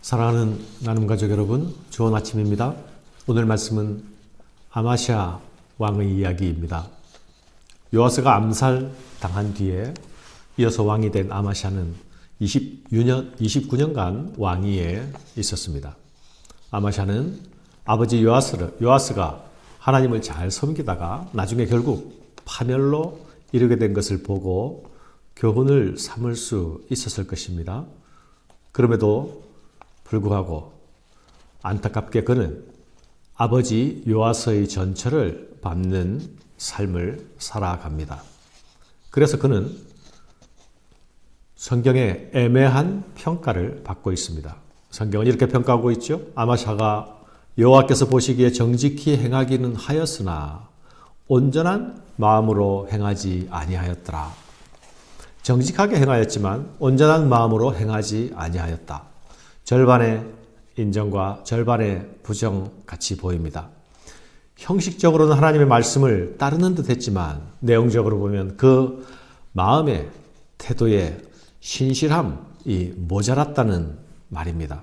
사랑하는 나눔 가족 여러분, 좋은 아침입니다. 오늘 말씀은 아마시아 왕의 이야기입니다. 요아스가 암살당한 뒤에 이어서 왕이 된 아마시아는 29년간 왕위에 있었습니다. 아마시아는 아버지 요아스가 하나님을 잘 섬기다가 나중에 결국 파멸로 이르게 된 것을 보고 교훈을 삼을 수 있었을 것입니다. 그럼에도 불구하고 안타깝게 그는 아버지 요아스의 전처를 밟는 삶을 살아갑니다. 그래서 그는 성경에 애매한 평가를 받고 있습니다. 성경은 이렇게 평가하고 있죠. 아마시아가 여호와께서 보시기에 정직히 행하기는 하였으나 온전한 마음으로 행하지 아니하였더라. 정직하게 행하였지만 온전한 마음으로 행하지 아니하였다. 절반의 인정과 절반의 부정 같이 보입니다. 형식적으로는 하나님의 말씀을 따르는 듯 했지만 내용적으로 보면 그 마음의 태도에 신실함이 모자랐다는 말입니다.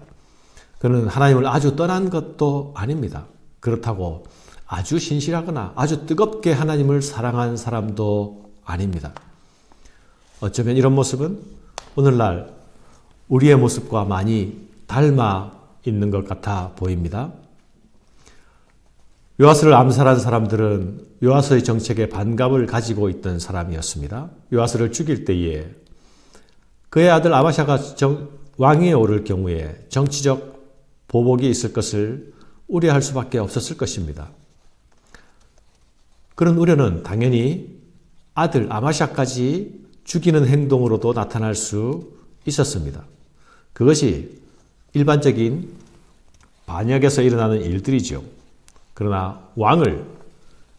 그는 하나님을 아주 떠난 것도 아닙니다. 그렇다고 아주 신실하거나 아주 뜨겁게 하나님을 사랑한 사람도 아닙니다. 어쩌면 이런 모습은 오늘날 우리의 모습과 많이 닮아 있는 것 같아 보입니다. 요아스를 암살한 사람들은 요아스의 정책에 반감을 가지고 있던 사람이었습니다. 요아스를 죽일 때에 그의 아들 아마시아가 왕위에 오를 경우에 정치적 보복이 있을 것을 우려할 수밖에 없었을 것입니다. 그런 우려는 당연히 아들 아마시아까지 죽이는 행동으로도 나타날 수 있었습니다. 그것이 일반적인 반역에서 일어나는 일들이죠. 그러나 왕을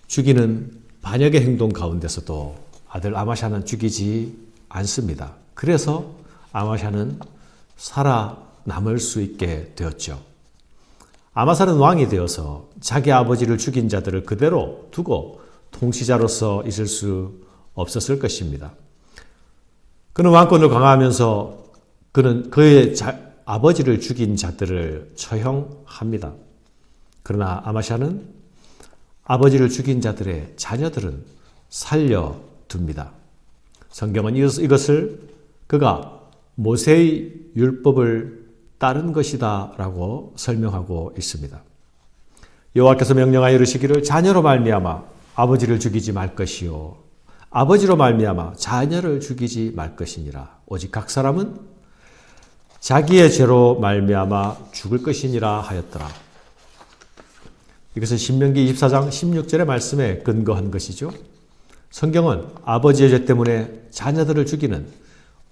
죽이는 반역의 행동 가운데서도 아들 아마시아는 죽이지 않습니다. 그래서 아마시아는 살아남을 수 있게 되었죠. 아마시아는 왕이 되어서 자기 아버지를 죽인 자들을 그대로 두고 통치자로서 있을 수 없었을 것입니다. 그는 왕권을 강화하면서 그는 그의 아버지를 죽인 자들을 처형합니다. 그러나 아마시아는 아버지를 죽인 자들의 자녀들은 살려둡니다. 성경은 이것을 그가 모세의 율법을 따른 것이다 라고 설명하고 있습니다. 여호와께서 명령하여 이르시기를 자녀로 말미암아 아버지를 죽이지 말 것이요 아버지로 말미암아 자녀를 죽이지 말 것이니라. 오직 각 사람은 자기의 죄로 말미암아 죽을 것이니라 하였더라. 이것은 신명기 24장 16절의 말씀에 근거한 것이죠. 성경은 아버지의 죄 때문에 자녀들을 죽이는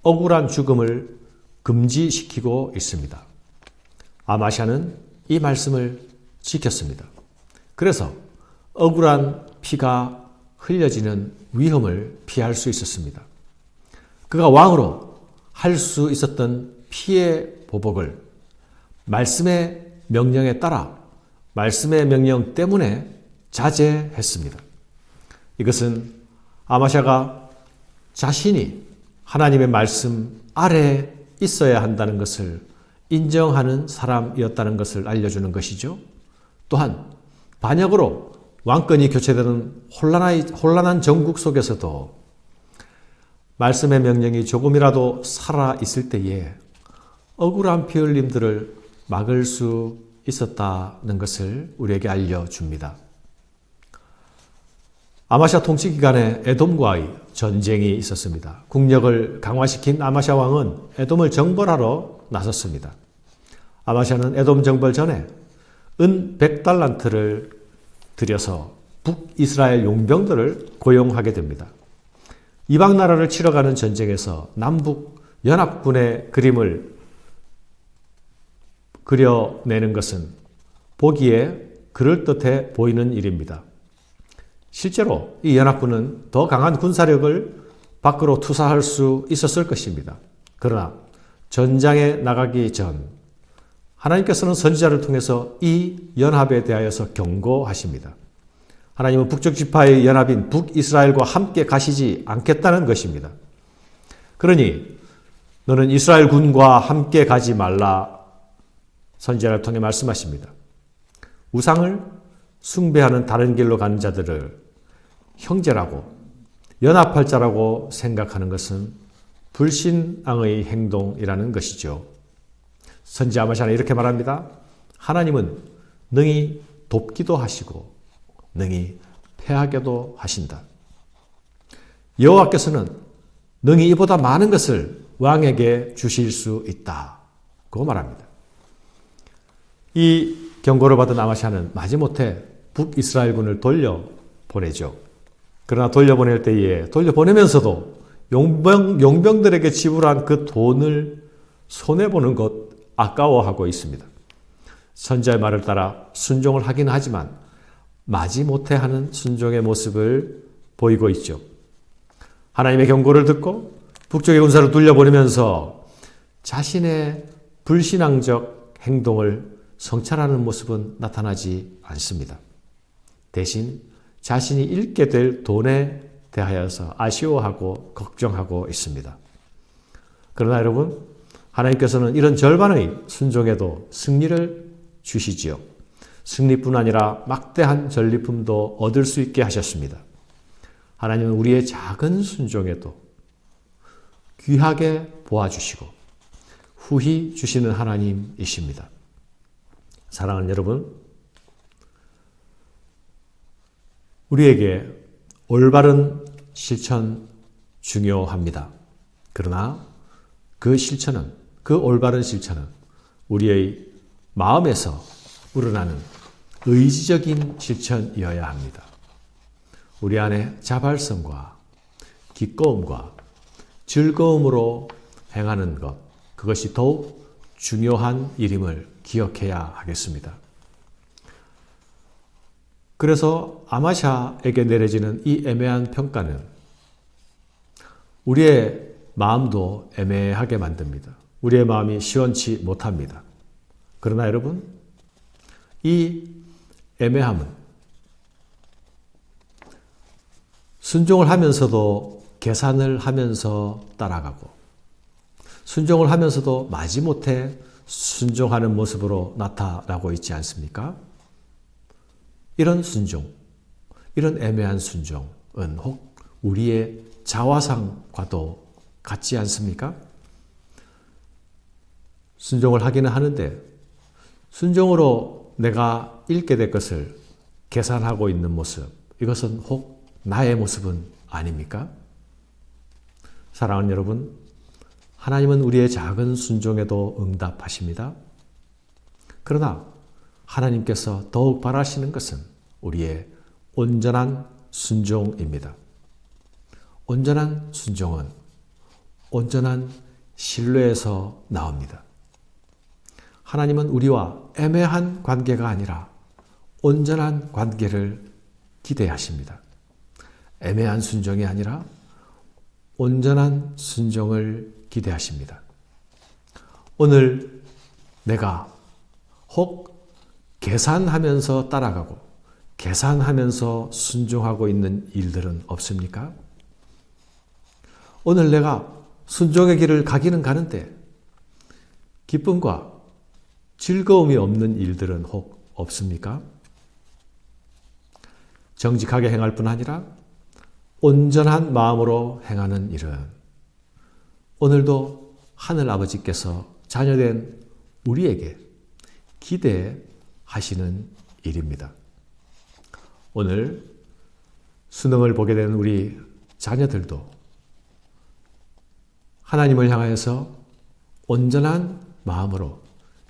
억울한 죽음을 금지시키고 있습니다. 아마시아는 이 말씀을 지켰습니다. 그래서 억울한 피가 흘려지는 위험을 피할 수 있었습니다. 그가 왕으로 할 수 있었던 피해 보복을 말씀의 명령에 따라 말씀의 명령 때문에 자제했습니다. 이것은 아마시아가 자신이 하나님의 말씀 아래에 있어야 한다는 것을 인정하는 사람이었다는 것을 알려주는 것이죠. 또한 반역으로 왕권이 교체되는 혼란한 정국 속에서도 말씀의 명령이 조금이라도 살아있을 때에 억울한 피 흘림들을 막을 수 있었다는 것을 우리에게 알려줍니다. 아마시아 통치 기간에 에돔과의 전쟁이 있었습니다. 국력을 강화시킨 아마시아 왕은 에돔을 정벌하러 나섰습니다. 아마시아는 에돔 정벌 전에 은 100달란트를 들여서 북이스라엘 용병들을 고용하게 됩니다. 이방 나라를 치러 가는 전쟁에서 남북 연합군의 그림을 그려내는 것은 보기에 그럴듯해 보이는 일입니다. 실제로 이 연합군은 더 강한 군사력을 밖으로 투사할 수 있었을 것입니다. 그러나 전장에 나가기 전 하나님께서는 선지자를 통해서 이 연합에 대하여서 경고하십니다. 하나님은 북쪽 지파의 연합인 북이스라엘과 함께 가시지 않겠다는 것입니다. 그러니 너는 이스라엘 군과 함께 가지 말라. 선지자를 통해 말씀하십니다. 우상을 숭배하는 다른 길로 가는 자들을 형제라고 연합할 자라고 생각하는 것은 불신앙의 행동이라는 것이죠. 선지자 아마샤는 이렇게 말합니다. 하나님은 능히 돕기도 하시고 능히 패하게도 하신다. 여호와께서는 능히 이보다 많은 것을 왕에게 주실 수 있다고 말합니다. 이 경고를 받은 아마샤는 마지못해 북이스라엘군을 돌려보내죠. 그러나 돌려보낼 때에 돌려보내면서도 용병들에게 지불한 그 돈을 손해보는 것 아까워하고 있습니다. 선지자의 말을 따라 순종을 하긴 하지만 마지못해 하는 순종의 모습을 보이고 있죠. 하나님의 경고를 듣고 북쪽의 군사를 돌려보내면서 자신의 불신앙적 행동을 성찰하는 모습은 나타나지 않습니다. 대신 자신이 잃게 될 돈에 대하여서 아쉬워하고 걱정하고 있습니다. 그러나 여러분, 하나님께서는 이런 절반의 순종에도 승리를 주시지요. 승리뿐 아니라 막대한 전리품도 얻을 수 있게 하셨습니다. 하나님은 우리의 작은 순종에도 귀하게 보아주시고 후히 주시는 하나님이십니다. 사랑하는 여러분, 우리에게 올바른 실천 중요합니다. 그러나 그 올바른 실천은 우리의 마음에서 우러나는 의지적인 실천이어야 합니다. 우리 안에 자발성과 기꺼움과 즐거움으로 행하는 것, 그것이 더욱 중요한 일임을 기억해야 하겠습니다. 그래서 아마샤에게 내려지는 이 애매한 평가는 우리의 마음도 애매하게 만듭니다. 우리의 마음이 시원치 못합니다. 그러나 여러분, 이 애매함은 순종을 하면서도 계산을 하면서 따라가고 순종을 하면서도 마지못해 순종하는 모습으로 나타나고 있지 않습니까? 이런 순종, 이런 애매한 순종은 혹 우리의 자화상과도 같지 않습니까? 순종을 하기는 하는데 순종으로 내가 잃게 될 것을 계산하고 있는 모습, 이것은 혹 나의 모습은 아닙니까? 사랑하는 여러분, 하나님은 우리의 작은 순종에도 응답하십니다. 그러나 하나님께서 더욱 바라시는 것은 우리의 온전한 순종입니다. 온전한 순종은 온전한 신뢰에서 나옵니다. 하나님은 우리와 애매한 관계가 아니라 온전한 관계를 기대하십니다. 애매한 순종이 아니라 온전한 순종을 기대하십니다. 오늘 내가 혹 계산하면서 따라가고 계산하면서 순종하고 있는 일들은 없습니까? 오늘 내가 순종의 길을 가기는 가는데 기쁨과 즐거움이 없는 일들은 혹 없습니까? 정직하게 행할 뿐 아니라 온전한 마음으로 행하는 일은 오늘도 하늘 아버지께서 자녀된 우리에게 기대하시는 일입니다. 오늘 수능을 보게 되는 우리 자녀들도 하나님을 향하여서 온전한 마음으로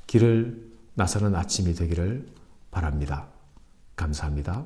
길을 나서는 아침이 되기를 바랍니다. 감사합니다.